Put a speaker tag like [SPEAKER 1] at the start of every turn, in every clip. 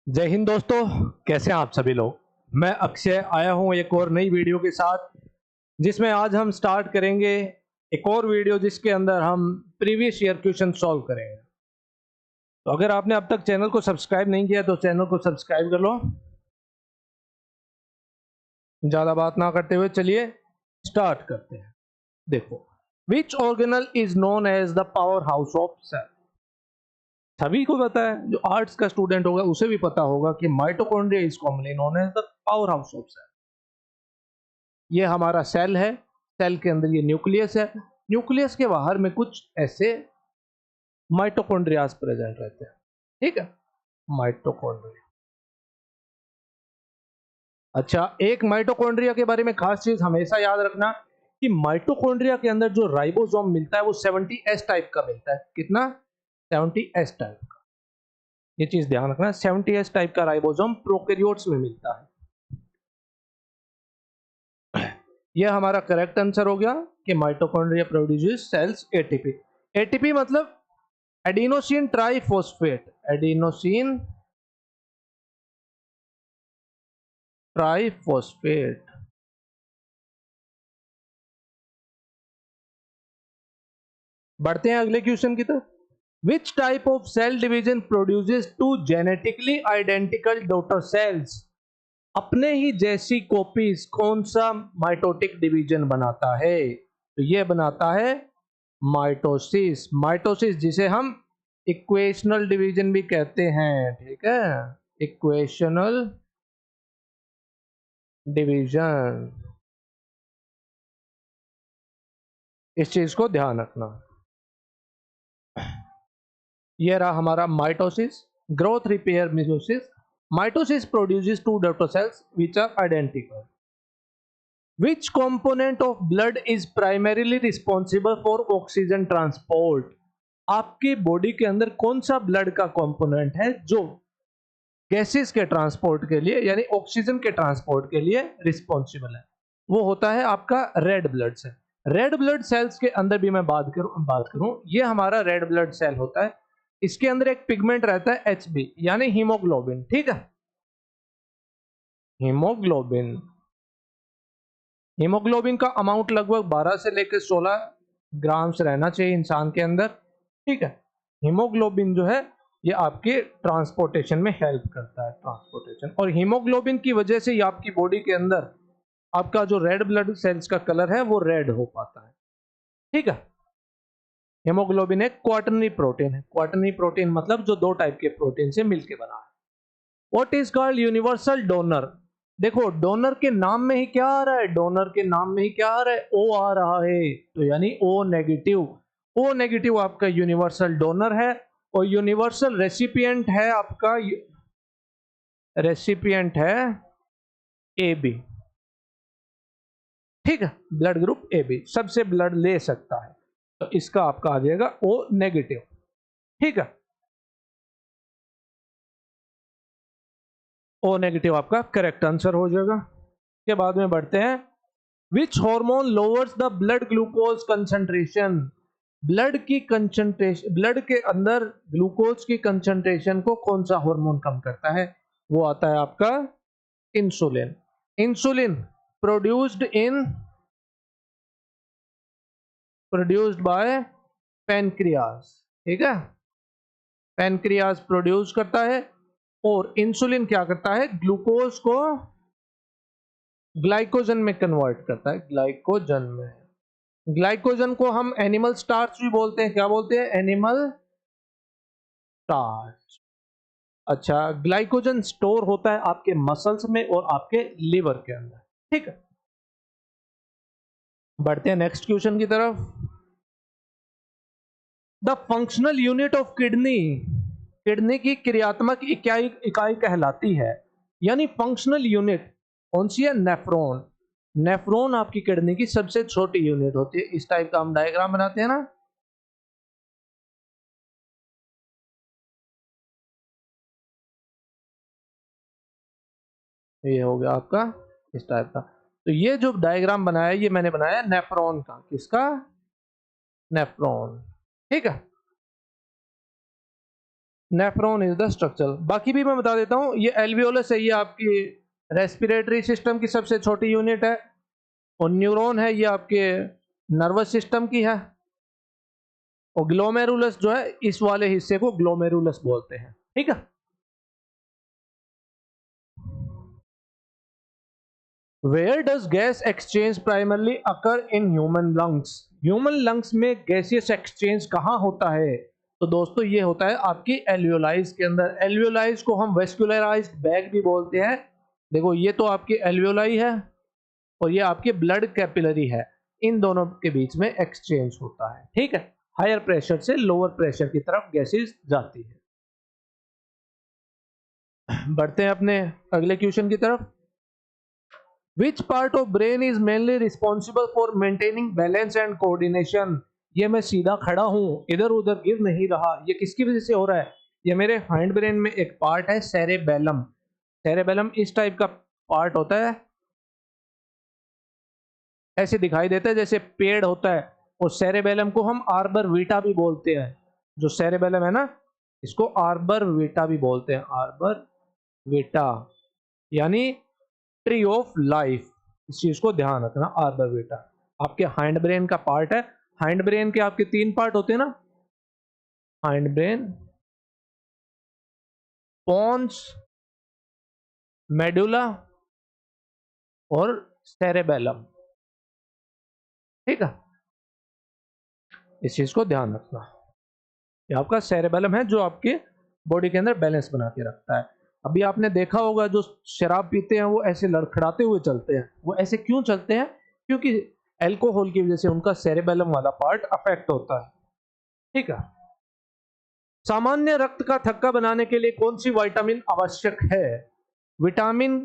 [SPEAKER 1] जय हिंद दोस्तों, कैसे हैं आप सभी लोग। मैं अक्षय आया हूं एक और नई वीडियो के साथ, जिसमें आज हम स्टार्ट करेंगे एक और वीडियो जिसके अंदर हम प्रीवियस ईयर क्वेश्चन सॉल्व करेंगे। तो अगर आपने अब तक चैनल को सब्सक्राइब नहीं किया तो चैनल को सब्सक्राइब कर लो। ज़्यादा बात ना करते हुए चलिए स्टार्ट करते हैं। देखो, which organelle is known as the power house of cell. सभी को पता है, जो आर्ट्स का स्टूडेंट होगा उसे भी पता होगा कि mitochondria is commonly known as the power house of cell. ये हमारा सेल है, सेल के अंदर ये न्यूक्लियस है, न्यूक्लियस के बाहर में कुछ ऐसे माइटोकॉन्ड्रियाज प्रेजेंट रहते हैं। ठीक है, माइटोकॉन्ड्रिया। अच्छा, एक माइटोकॉन्ड्रिया के बारे में खास चीज हमेशा याद रखना कि माइटोकॉन्ड्रिया के अंदर जो राइबोसोम मिलता है वो 70s टाइप का मिलता है। कितना? 70s टाइप का। ये चीज ध्यान रखना, 70s टाइप का राइबोसोम प्रोकैरियोट्स में मिलता है। यह हमारा करेक्ट आंसर हो गया कि mitochondria produces cells ATP. ATP मतलब एडिनोसिन ट्राइफॉस्फेट। Adenosine triphosphate. बढ़ते हैं अगले क्वेश्चन की तरफ। Which type of cell division produces two genetically identical daughter cells. अपने ही जैसी कॉपीज कौन सा माइटोटिक डिवीजन बनाता है? तो यह बनाता है माइटोसिस। माइटोसिस जिसे हम इक्वेशनल डिवीजन भी कहते हैं। ठीक है, इक्वेशनल डिवीजन। इस चीज को ध्यान रखना। यह रहा हमारा mitosis, growth, repair, meiosis. Mitosis produces two daughter cells which are identical. Which component of blood is primarily responsible for oxygen transport? आपकी बॉडी के अंदर कौन सा ब्लड का कंपोनेंट है जो गैसेस के ट्रांसपोर्ट के लिए यानी ऑक्सीजन के ट्रांसपोर्ट के लिए रिस्पॉन्सिबल है? वो होता है आपका red blood cell. Red blood cells के अंदर भी मैं बात करूं, ये हमारा रेड ब्लड सेल होता है। इसके अंदर एक पिगमेंट रहता है HB यानी हीमोग्लोबिन। ठीक है, हीमोग्लोबिन। हीमोग्लोबिन का अमाउंट लगभग 12 से लेकर 16 ग्राम्स रहना चाहिए इंसान के अंदर। ठीक है, हीमोग्लोबिन जो है ये आपके ट्रांसपोर्टेशन में हेल्प करता है, ट्रांसपोर्टेशन। और हीमोग्लोबिन की वजह से ही आपकी बॉडी के अंदर आपका जो रेड ब्लड सेल्स का कलर है वो रेड हो पाता है। ठीक है, हीमोग्लोबिन एक क्वाटरनरी प्रोटीन है। क्वाटरनरी प्रोटीन मतलब जो दो टाइप के प्रोटीन से मिलकर बना है। What is called universal donor. देखो, डोनर के नाम में ही क्या आ रहा है? डोनर के नाम में ही क्या आ रहा है? ओ आ रहा है, तो यानी ओ नेगेटिव। ओ नेगेटिव आपका यूनिवर्सल डोनर है। और यूनिवर्सल रेसिपिएंट है आपका, रेसिपिएंट है AB। ठीक है, ब्लड ग्रुप AB सबसे ब्लड ले सकता है, तो इसका आपका आ जाएगा O नेगेटिव। ठीक है, O नेगेटिव आपका करेक्ट आंसर हो जाएगा। के बाद में बढ़ते हैं। Which hormone lowers the blood glucose concentration. Blood के अंदर ग्लूकोज की कंसंट्रेशन को कौन सा हार्मोन कम करता है? वो आता है आपका insulin. Insulin produced by pancreas. ठीक है, पैनक्रियाज प्रोड्यूस करता है। और इंसुलिन क्या करता है? ग्लूकोज को ग्लाइकोजन में कन्वर्ट करता है, ग्लाइकोजन में। ग्लाइकोजन को हम एनिमल स्टार्च भी बोलते हैं। क्या बोलते हैं? Animal starch. अच्छा, ग्लाइकोजन स्टोर होता है आपके मसल्स में और आपके लिवर के अंदर। ठीक है, बढ़ते हैं नेक्स्ट क्वेश्चन की तरफ। The functional unit of kidney. Kidney की क्रियात्मक इकाई कहलाती है, यानी फंक्शनल यूनिट कौन सी है? नेफ्रॉन। नेफ्रॉन आपकी किडनी की सबसे छोटी यूनिट होती है। इस टाइप का हम डायग्राम बनाते हैं ना, ये हो गया आपका इस टाइप का। तो ये जो डायग्राम बनाया ये मैंने बनाया नेफ्रॉन का। किसका? नेफ्रॉन। ठीक है, नेफ्रॉन इज द स्ट्रक्चर। बाकी भी मैं बता देता हूँ, ये एल्वियोलस है, ये आपकी रेस्पिरेटरी सिस्टम की सबसे छोटी यूनिट है, और न्यूरॉन है ये आपके नर्वस सिस्टम की है, और ग्लोमेरुलस जो है इस वाले हिस्से को ग्लोमेरुलस बोलते हैं। ठीक है। Where does gas exchange primarily occur in human lungs? Human lungs में गैसियस एक्सचेंज कहाँ होता है? तो दोस्तों ये होता है आपकी एल्वियोलाइज के अंदर। एल्वियोलाइज को हम वेस्कुलराइज्ड बैग भी बोलते हैं। देखो ये तो आपकी एल्वियोलाई है और ये आपकी ब्लड कैपिलरी है, इन दोनों के बीच में एक्सचेंज होता है। ठीक है। हायर प्रेशर से लोअर प्रेशर की तरफ गैसेस जाती है। बढ़ते हैं अपने अगले क्वेश्चन की तरफ। Which part of brain is mainly responsible for maintaining balance and coordination? ये मैं सीधा खड़ा हूं, इधर उधर गिर नहीं रहा, ये किसकी वजह से हो रहा है? ये मेरे हाइंड ब्रेन में एक पार्ट है सेरेबेलम। सेरेबेलम इस टाइप का पार्ट होता है, ऐसे दिखाई देता है जैसे पेड़ होता है, और सेरेबेलम को हम आर्बर वीटा भी बोलते हैं। जो सेरेबेलम है ना, इसको आर्बर वीटा भी बोलते हैं। आर्बर वीटा यानी ट्री ऑफ लाइफ, इस चीज को ध्यान रखना। आर्बर वीटा आपके हाइंड ब्रेन का पार्ट है। हाइंड ब्रेन के आपके 3 पार्ट होते हैं ना, हाइंड ब्रेन, पोन्स, मेडुला और सेरेबेलम। ठीक है, इस चीज को ध्यान रखना। ये आपका सेरेबेलम है जो आपके बॉडी के अंदर बैलेंस बना के रखता है। अभी आपने देखा होगा जो शराब पीते हैं वो ऐसे लड़खड़ाते हुए चलते हैं। वो ऐसे क्यों चलते हैं? क्योंकि अल्कोहल की वजह से उनका सेरेबेलम वाला पार्ट अफेक्ट होता है। ठीक है। सामान्य रक्त का थक्का बनाने के लिए कौन सी विटामिन आवश्यक है? विटामिन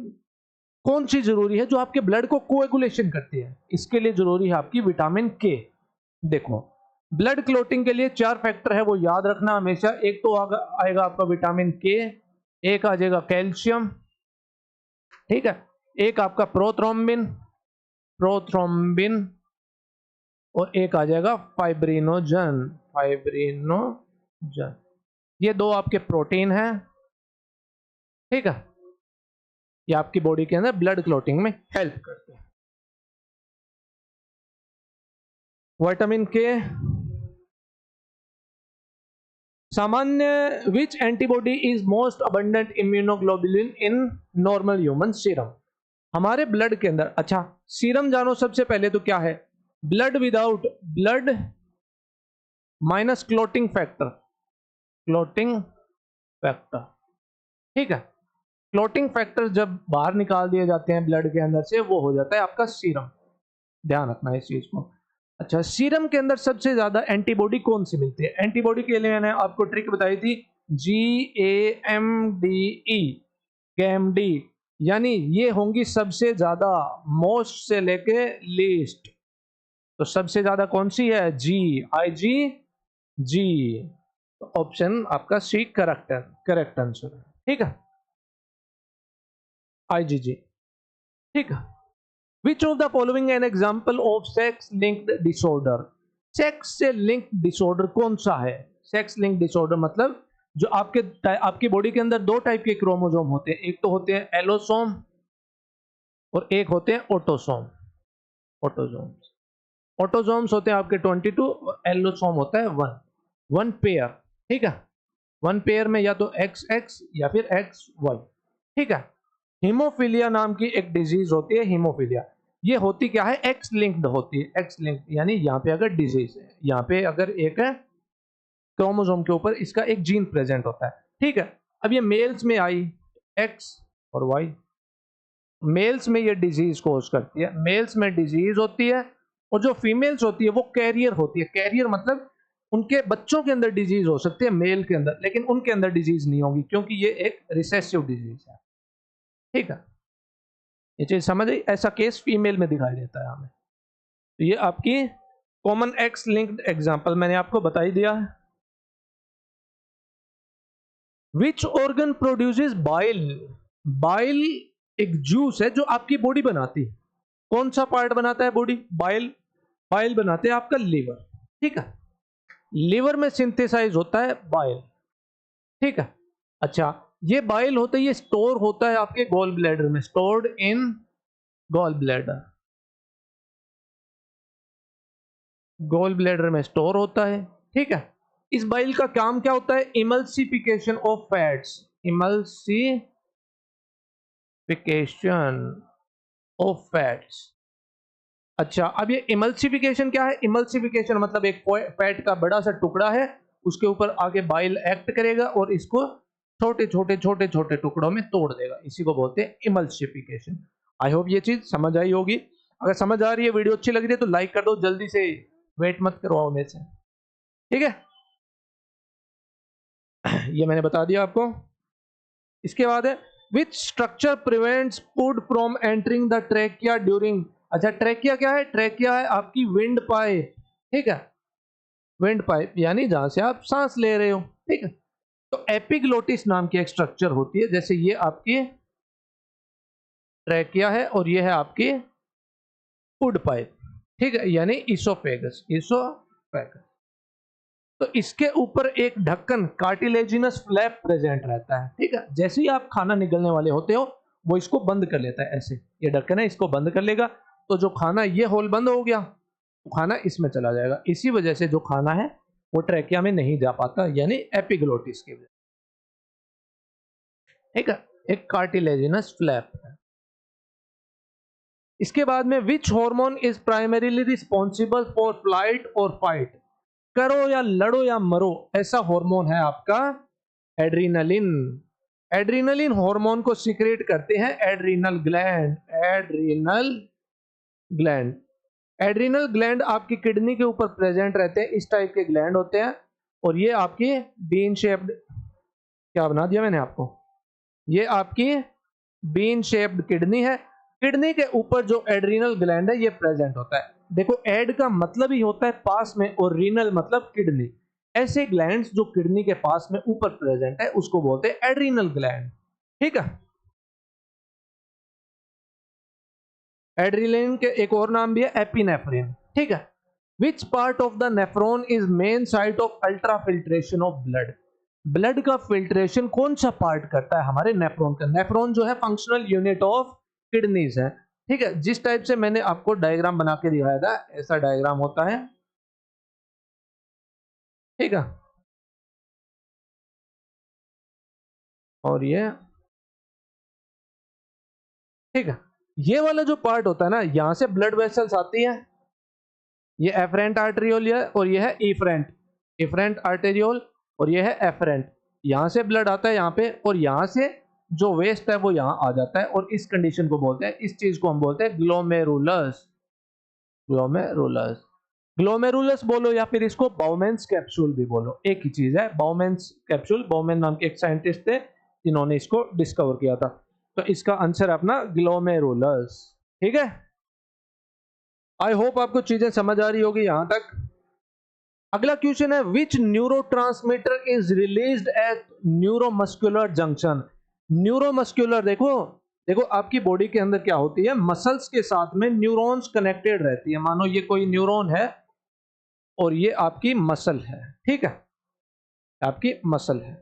[SPEAKER 1] कौन सी जरूरी है जो आपके ब्लड को कोएगुलेशन करती है? इसके लिए जरूरी है आपकी विटामिन के। देखो, ब्लड क्लोटिंग के लिए 4 फैक्टर है, वो याद रखना हमेशा। एक तो आएगा आपका विटामिन के, एक आ जाएगा कैल्शियम, ठीक है, एक आपका प्रोथ्रोम्बिन, प्रोथ्रोम्बिन, और एक आ जाएगा फाइब्रिनोजन, फाइब्रिनोजन। ये 2 आपके प्रोटीन हैं। ठीक है, ये आपकी बॉडी के अंदर ब्लड क्लोटिंग में हेल्प करते हैं। Vitamin K. सामान्य which antibody is most abundant immunoglobulin in normal human serum? हमारे ब्लड के अंदर, अच्छा सीरम जानो सबसे पहले तो क्या है? Blood without blood minus clotting factor, clotting factor. ठीक है, क्लोटिंग फैक्टर जब बाहर निकाल दिए जाते हैं ब्लड के अंदर से, वो हो जाता है आपका सीरम। ध्यान रखना इस चीज को। अच्छा, सीरम के अंदर सबसे ज्यादा एंटीबॉडी कौन सी मिलती है? एंटीबॉडी के लिए मैंने आपको ट्रिक बताई थी, GAMDE, GAMD, यानी ये होंगी सबसे ज्यादा, मोस्ट से लेके लीस्ट। तो सबसे ज्यादा कौन सी है? IgG। ऑप्शन आपका सी करेक्ट आंसर है। ठीक है, IgG। ठीक है। Which of the following an example of sex linked disorder? Sex से लिंक डिसऑर्डर कौन सा है? सेक्स लिंक डिसऑर्डर मतलब जो आपकी बॉडी के अंदर 2 टाइप के क्रोमोसोम होते हैं। एक तो होते हैं एलोसोम और एक होते हैं ऑटोसोम। ऑटोसोम्स, ऑटोसोम्स होते हैं आपके 22 और एलोसोम होता है 1 पेयर। ठीक है, 1 पेयर में या तो XX या फिर XY। ठीक है। हीमोफीलिया नाम की एक डिजीज होती है, हीमोफीलिया। ये होती क्या है? एक्स लिंक्ड होती है। एक्स लिंक्ड यानी यहाँ पे अगर डिजीज है, यहाँ पे अगर एक क्रोमोसोम के ऊपर इसका एक जीन प्रेजेंट होता है। ठीक है, अब ये मेल्स में आई एक्स और वाई, मेल्स में ये डिजीज कोज करती है, मेल्स में डिजीज होती है, और जो फीमेल्स होती है वो कैरियर होती है। कैरियर मतलब उनके बच्चों के अंदर डिजीज हो सकती है मेल के अंदर, लेकिन उनके अंदर डिजीज नहीं होगी क्योंकि ये एक रिसेसिव डिजीज है। ठीक है, ये चीज समझ आई? ऐसा केस फीमेल में दिखाई देता है हमें। तो ये आपकी कॉमन एक्स लिंक्ड एग्जांपल मैंने आपको बता ही दिया है। Which organ produces bile? Bile एक जूस है जो आपकी बॉडी बनाती है। कौन सा पार्ट बनाता है बॉडी? बाइल। बाइल बनाते हैं आपका लीवर। ठीक है, लीवर में सिंथेसाइज होता है बाइल। ठीक है। अच्छा, ये बाइल होता है, ये स्टोर होता है आपके गॉल ब्लैडर में, stored in gall bladder, gall bladder में स्टोर होता है। ठीक है। इस बाइल का काम क्या होता है? Emulsification of fats, emulsification of fats. अच्छा, अब ये इमल्सिफिकेशन क्या है? इमल्सिफिकेशन मतलब एक फैट का बड़ा सा टुकड़ा है, उसके ऊपर आगे बाइल एक्ट करेगा और इसको छोटे छोटे छोटे छोटे टुकड़ों में तोड़ देगा, इसी को बोलते हैं इमल्सिफिकेशन। आई होप ये चीज समझ आई होगी। अगर समझ आ रही है, वीडियो अच्छी लग रही है तो लाइक कर दो जल्दी से, वेट मत करवाओ मेरे से। ठीक है। ये मैंने बता दिया आपको। इसके बाद है which structure prevents food from entering the trachea during. अच्छा, ट्रेकिया क्या है? ट्रेकिया है आपकी विंड पाइप। ठीक है, विंड पाइप यानी जहां से आप सांस ले रहे हो। ठीक है। तो एपिग्लोटिस नाम की एक स्ट्रक्चर होती है, जैसे ये आपकी ट्रेकिया है और ये है आपकी फूड पाइप। ठीक है, यानी इसोफेगस, इसोफेगस। तो इसके ऊपर एक ढक्कन कार्टिलेजिनस फ्लैप प्रेजेंट रहता है। ठीक है, जैसे ही आप खाना निगलने वाले होते हो वो इसको बंद कर लेता है, ऐसे ये ढक्कन है, इसको बंद कर लेगा। तो जो खाना, ये होल बंद हो गया, तो खाना इसमें चला जाएगा। इसी वजह से जो खाना है वो ट्रैकिया में नहीं जा पाता, यानी एपिग्लोटिस की वजह। ठीक है, एक कार्टिलेजिनस फ्लैप है। इसके बाद में which hormone is primarily responsible for flight और फाइट। करो या लड़ो या मरो, ऐसा हार्मोन है आपका एड्रीनलिन। एड्रीनलिन हार्मोन को सीक्रेट करते हैं adrenal gland, adrenal gland. Adrenal gland आपकी किडनी के ऊपर प्रेजेंट रहते हैं, इस टाइप के ग्लैंड होते हैं। और ये आपकी बीन शेप्ड, क्या बना दिया मैंने आपको, ये आपकी बीन शेप्ड किडनी है। किडनी के ऊपर जो एड्रीनल ग्लैंड है ये प्रेजेंट होता है। देखो, एड का मतलब ही होता है पास में और रीनल मतलब किडनी। ऐसे ग्लैंड्स जो किडनी के पास में ऊपर प्रेजेंट है उसको बोलते हैं एड्रीनल ग्लैंड। ठीक है। एड्रीनलिन के एक और नाम भी है एपिनेफ्रिन। ठीक है। Which part of the nephron is main site of ultra filtration of blood. Blood का फिल्ट्रेशन कौन सा पार्ट करता है? हमारे नेफ्रॉन का। नेफ्रॉन जो है फंक्शनल यूनिट ऑफ किडनीज है। ठीक है, जिस टाइप से मैंने आपको डायग्राम बना के दिखाया था, ऐसा डायग्राम होता है। ठीक है, और ये, ठीक है, ये वाला जो पार्ट होता है ना, यहां से ब्लड वेसल्स आती है, ये एफरेंट आर्टेरियोल है और ये है इफरेंट, इफरेंट आर्टेरियोल, और ये है एफरेंट। यहां से ब्लड आता है यहाँ पे, और यहां से जो वेस्ट है वो यहाँ आ जाता है, और इस कंडीशन को बोलते हैं, इस चीज को हम बोलते हैं ग्लोमेरुलस। ग्लोमेरुलस, ग्लोमेरुलस बोलो या फिर इसको बाउमेंस कैप्सूल भी बोलो, एक ही चीज है। बाउमेंस कैप्सूल, बाउमेन नाम के एक साइंटिस्ट थे जिन्होंने इसको डिस्कवर किया था। तो इसका आंसर अपना ग्लोमेरुलस। ठीक है, आई होप आपको चीजें समझ आ रही होगी यहां तक। अगला क्वेश्चन है which neurotransmitter is released at neuromuscular junction. Neuromuscular, देखो देखो आपकी बॉडी के अंदर क्या होती है, मसल्स के साथ में न्यूरॉन्स कनेक्टेड रहती है। मानो ये कोई न्यूरॉन है और ये आपकी मसल है। ठीक है, आपकी मसल है।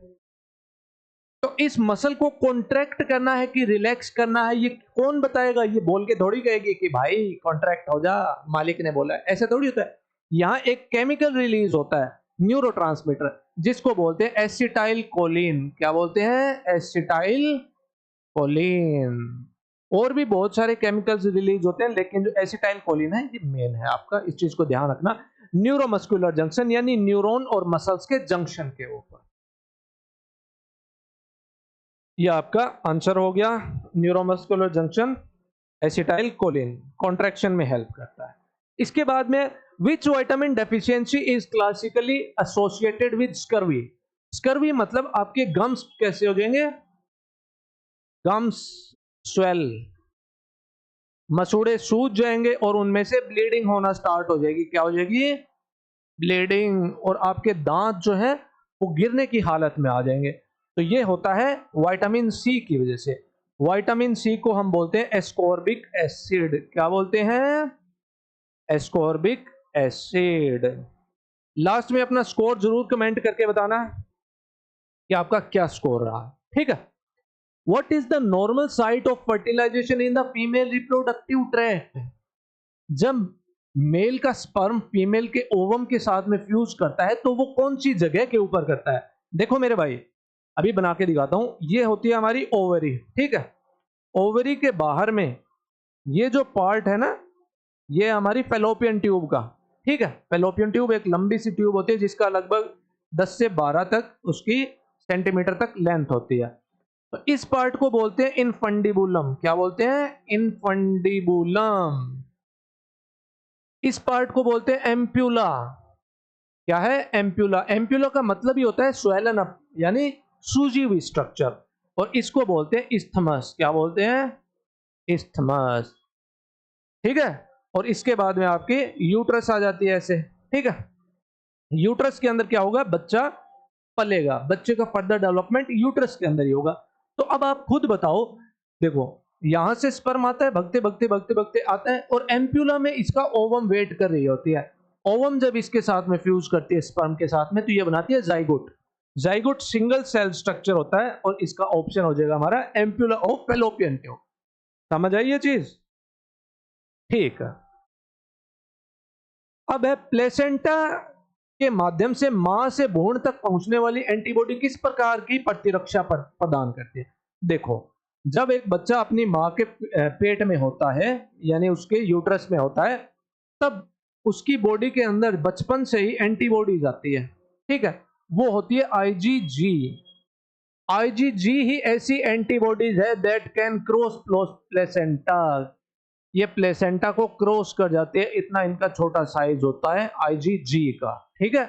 [SPEAKER 1] तो इस मसल को कॉन्ट्रैक्ट करना है कि रिलैक्स करना है, ये कौन बताएगा? ये बोल के थोड़ी कहेगी कि भाई कॉन्ट्रैक्ट हो जा, मालिक ने बोला है, ऐसा थोड़ी होता है। यहाँ एक केमिकल रिलीज होता है, न्यूरोट्रांसमीटर, जिसको बोलते हैं एसिटाइल कोलिन। क्या बोलते हैं? Acetyl choline. और भी बहुत सारे केमिकल्स रिलीज होते हैं, लेकिन जो एसिटाइल कोलिन है ये मेन है आपका, इस चीज को ध्यान रखना। न्यूरोमस्कुलर जंक्शन यानी न्यूरॉन और मसल्स के जंक्शन के ऊपर। ये आपका आंसर हो गया, neuromuscular junction acetyl choline contraction में हेल्प करता है। इसके बाद में which vitamin deficiency is classically associated with scurvy. Scurvy मतलब आपके गम्स कैसे हो जाएंगे, गम्स स्वेल, मसूड़े सूज जाएंगे और उनमें से ब्लीडिंग होना स्टार्ट हो जाएगी। क्या हो जाएगी? ब्लीडिंग। और आपके दांत जो है वो गिरने की हालत में आ जाएंगे। तो ये होता है विटामिन सी की वजह से। विटामिन सी को हम बोलते हैं एस्कॉर्बिक एसिड। क्या बोलते हैं? Ascorbic acid. लास्ट में अपना स्कोर जरूर कमेंट करके बताना कि आपका क्या स्कोर रहा है, ठीक है। What is the normal site of fertilization in the female reproductive tract? जब मेल का स्पर्म फीमेल के ओवम के साथ में फ्यूज करता है तो वो कौन सी जगह के ऊपर करता है? देखो मेरे भाई, अभी बना के दिखाता हूं। ये होती है हमारी ओवरी, ठीक है। ओवरी के बाहर में ये जो पार्ट है ना, ये हमारी फेलोपियन ट्यूब का, ठीक है। फेलोपियन ट्यूब एक लंबी सी ट्यूब होती है जिसका लगभग 10 से 12 तक उसकी सेंटीमीटर तक लेंथ होती है। तो इस पार्ट को बोलते हैं इनफंडिबुलम। क्या बोलते हैं? इनफंडिबुलम। इस पार्ट को बोलते हैं एम्प्यूला। क्या है? एम्प्यूला। एम्प्यूला का मतलब ही होता है स्वेलन अप, यानी सूजी हुई स्ट्रक्चर। और इसको बोलते हैं इस्थमस। क्या बोलते हैं? इस्थमस, ठीक है। और इसके बाद में आपकी यूट्रस आ जाती है ऐसे, ठीक है। यूट्रस के अंदर क्या होगा? बच्चा पलेगा। बच्चे का फर्दर डेवलपमेंट यूट्रस के अंदर ही होगा। तो अब आप खुद बताओ, देखो यहां से स्पर्म आता है, भगते भगते भगते भगते आता है, और एम्प्यूला में इसका ओवम वेट कर रही होती है। ओवम जब इसके साथ में फ्यूज करती है स्पर्म के साथ में, तो ये बनाती है zygote. Zygote single cell structure होता है, और इसका ऑप्शन हो जाएगा हमारा एम्प्यूला ऑफ फेलोपियन ट्यूब। समझ आई ये चीज? ठीक है। अब है प्लेसेंटा के माध्यम से मां से भ्रूण तक पहुंचने वाली एंटीबॉडी किस प्रकार की प्रतिरक्षा प्रदान करती है? देखो, जब एक बच्चा अपनी मां के पेट में होता है, यानी उसके यूट्रस में होता है, तब उसकी बॉडी के अंदर बचपन से ही एंटीबॉडीज आती है, ठीक है। वो होती है आईजीजी। आईजीजी ही ऐसी एंटीबॉडीज है दैट कैन क्रॉस प्लेसेंटा। ये प्लेसेंटा को क्रॉस कर जाते हैं, इतना इनका छोटा साइज होता है आईजीजी का, ठीक है।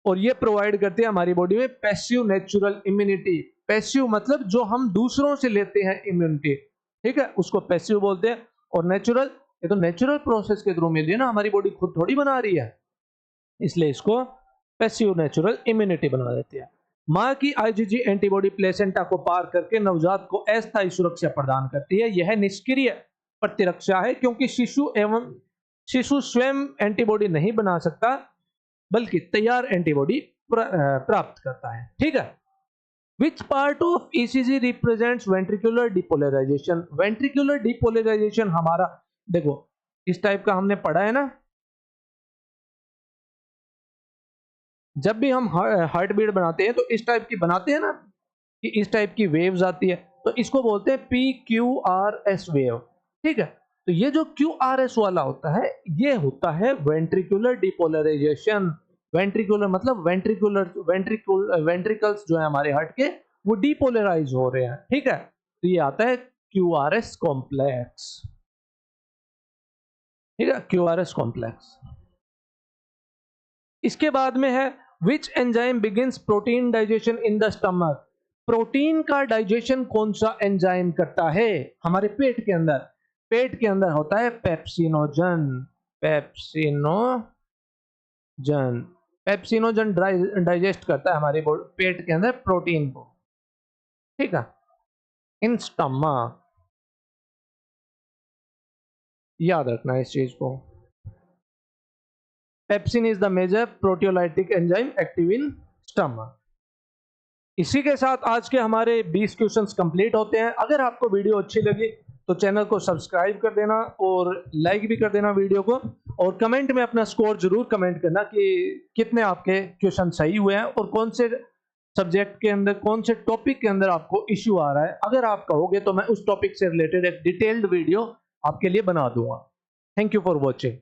[SPEAKER 1] और ये प्रोवाइड करते हैं हमारी बॉडी में पैसिव नेचुरल इम्यूनिटी। पैसिव मतलब जो हम दूसरों से लेते हैं इम्यूनिटी, ठीक है, उसको पैसिव बोलते हैं। और नेचुरल, ये तो नेचुरल प्रोसेस के थ्रू मिल रही है ना, हमारी बॉडी खुद थोड़ी बना रही है, इसलिए इसको पैसिव नेचुरल इम्यूनिटी बना देती है। मां की आईजीजी एंटीबॉडी प्लेसेंटा को पार करके नवजात को अस्थायी सुरक्षा प्रदान करती है। यह निष्क्रिय प्रतिरक्षा है, क्योंकि शिशु स्वयं एंटीबॉडी नहीं बना सकता, बल्कि तैयार एंटीबॉडी प्राप्त करता है, ठीक है। Which part of ECG represents ventricular depolarization? Ventricular depolarization हमारा, देखो इस टाइप का हमने पढ़ा है ना, जब भी हम हार्ट बीट बनाते हैं तो इस टाइप की बनाते हैं ना, कि इस टाइप की वेव्स आती है, तो इसको बोलते हैं PQRS वेव, ठीक है। तो ये जो QRS वाला होता है, ये होता है वेंट्रिकुलर डिपोलराइजेशन। वेंट्रिकुलर मतलब वेंट्रिकल्स जो है हमारे हार्ट के, वो डिपोलराइज हो रहे हैं, ठीक है। तो ये आता है QRS कॉम्प्लेक्स, ठीक है, QRS कॉम्प्लेक्स। इसके बाद में है which enzyme begins protein digestion in the stomach? Protein का डाइजेशन कौन सा एंजाइम करता है हमारे पेट के अंदर? पेट के अंदर होता है पेप्सिनोजन। पेप्सिनोजन डाइजेस्ट करता है हमारे पेट के अंदर प्रोटीन को, ठीक है, इन स्टमक। याद रखना इस चीज को। Pepsin is the major proteolytic enzyme active in stomach. इसी के साथ आज के हमारे 20 क्वेश्चंस कंप्लीट होते हैं। अगर आपको वीडियो अच्छी लगी तो चैनल को सब्सक्राइब कर देना और लाइक भी कर देना वीडियो को, और कमेंट में अपना स्कोर जरूर कमेंट करना कि कितने आपके क्वेश्चन सही हुए हैं और कौन से सब्जेक्ट के अंदर, कौन से टॉपिक के अंदर आपको इश्यू आ रहा है। अगर आप कहोगे तो मैं उस टॉपिक से रिलेटेड एक डिटेल्ड वीडियो आपके लिए बना दूंगा। Thank you for watching.